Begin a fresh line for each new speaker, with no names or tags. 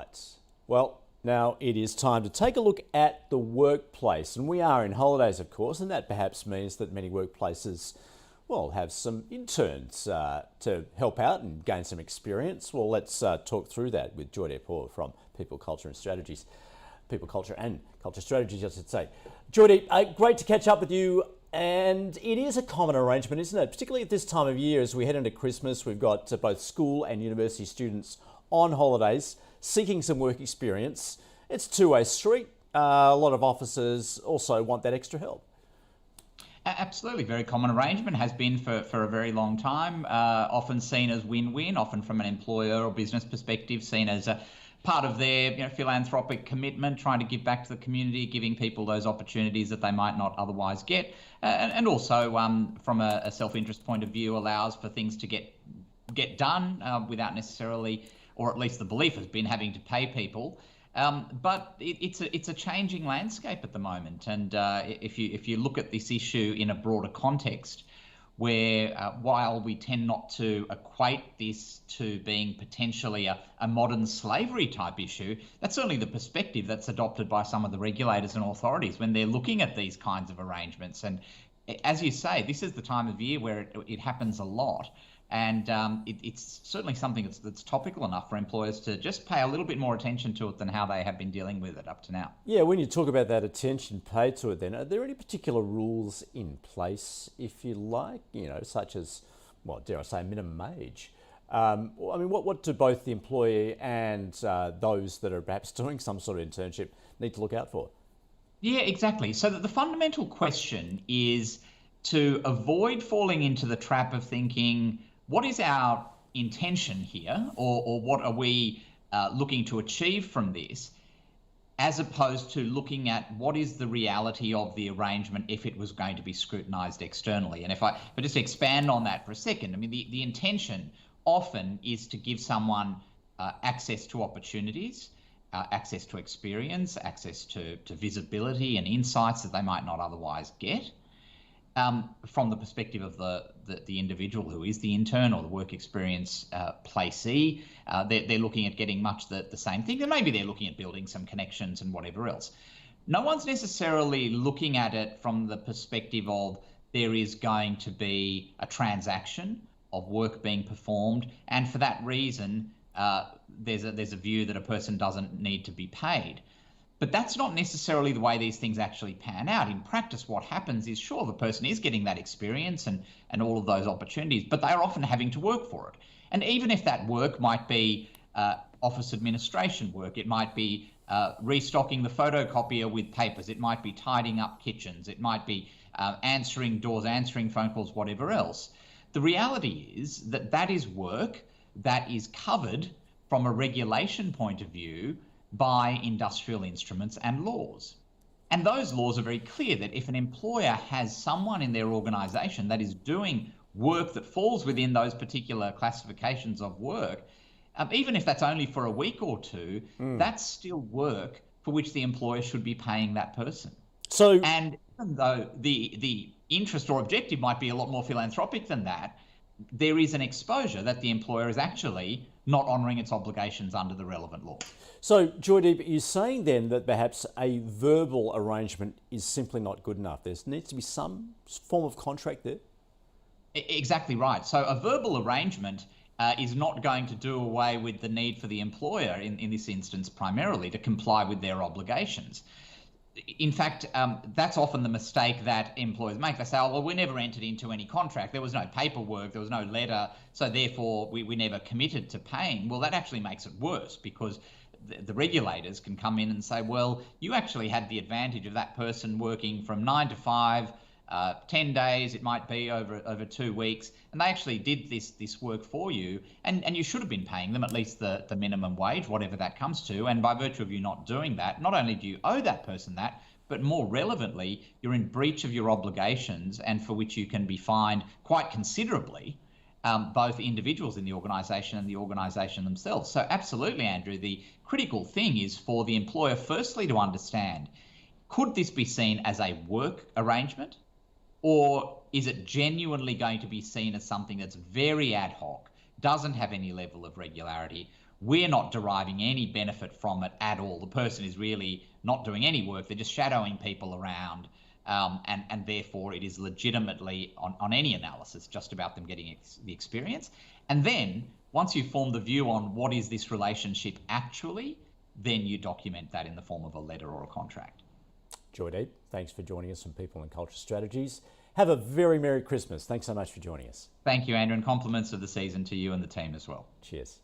right. Well, now it is time to take a look at the workplace. And we are in holidays, of course, and that perhaps means that many workplaces, well, have some interns to help out and gain some experience. Well, let's talk through that with Joydeep Hor from People, Culture and Strategies. People, Culture and Culture Strategies, I should say. Joydeep, great to catch up with you. And it is a common arrangement, isn't it? Particularly at this time of year as we head into Christmas, we've got both school and university students on holidays seeking some work experience. It's a two-way street. A lot of officers also want that extra help.
Absolutely, very common arrangement, has been for a very long time, often seen as win-win, often from an employer or business perspective, seen as a part of their philanthropic commitment, trying to give back to the community, giving people those opportunities that they might not otherwise get, and also from a self-interest point of view, allows for things to get done without necessarily, or at least the belief has been, having to pay people. But it's a changing landscape at the moment, and if you look at this issue in a broader context, where while we tend not to equate this to being potentially a modern slavery type issue, that's certainly the perspective that's adopted by some of the regulators and authorities when they're looking at these kinds of arrangements. And as you say, this is the time of year where it happens a lot. And it's certainly something that's topical enough for employers to just pay a little bit more attention to it than how they have been dealing with it up to now.
Yeah, when you talk about that attention paid to it then, are there any particular rules in place, if you like, such as, well, dare I say, minimum wage? What do both the employee and those that are perhaps doing some sort of internship need to look out for?
Yeah, exactly. So that the fundamental question is to avoid falling into the trap of thinking, what is our intention here, or what are we looking to achieve from this, as opposed to looking at what is the reality of the arrangement if it was going to be scrutinised externally. And if I just expand on that for a second, the intention often is to give someone access to opportunities, access to experience, access to visibility and insights that they might not otherwise get. From the perspective of the individual who is the intern or the work experience placee, they're looking at getting much the same thing, and maybe they're looking at building some connections and whatever else. No one's necessarily looking at it from the perspective of there is going to be a transaction of work being performed, and for that reason, there's a view that a person doesn't need to be paid. But that's not necessarily the way these things actually pan out. In practice, what happens is, sure, the person is getting that experience and all of those opportunities, but they're often having to work for it. And even if that work might be office administration work, it might be restocking the photocopier with papers, it might be tidying up kitchens, it might be answering doors, answering phone calls, whatever else. The reality is that that is work that is covered from a regulation point of view by industrial instruments and laws. And those laws are very clear that if an employer has someone in their organisation that is doing work that falls within those particular classifications of work, even if that's only for a week or two, that's still work for which the employer should be paying that person. And even though the interest or objective might be a lot more philanthropic than that, there is an exposure that the employer is actually not honouring its obligations under the relevant law.
So, Joydeep, are you saying then that perhaps a verbal arrangement is simply not good enough? There needs to be some form of contract there?
Exactly right. So a verbal arrangement is not going to do away with the need for the employer, in this instance primarily, to comply with their obligations. In fact, that's often the mistake that employers make. They say, oh, well, we never entered into any contract. There was no paperwork, there was no letter, so therefore we never committed to paying. Well, that actually makes it worse, because the regulators can come in and say, well, you actually had the advantage of that person working from 9 to 5, 10 days, it might be over 2 weeks, and they actually did this work for you, and you should have been paying them at least the minimum wage, whatever that comes to. And by virtue of you not doing that, not only do you owe that person that, but more relevantly, you're in breach of your obligations, and for which you can be fined quite considerably, both individuals in the organisation and the organisation themselves. So absolutely, Andrew, the critical thing is for the employer firstly to understand, could this be seen as a work arrangement, or is it genuinely going to be seen as something that's very ad hoc, doesn't have any level of regularity, we're not deriving any benefit from it at all. The person is really not doing any work. They're just shadowing people around. And therefore it is legitimately, on any analysis, just about them getting the experience. And then once you form the view on what is this relationship actually, then you document that in the form of a letter or a contract.
Joydeep, thanks for joining us on People and Culture Strategies. Have a very Merry Christmas. Thanks so much for joining us.
Thank you, Andrew, and compliments of the season to you and the team as well.
Cheers.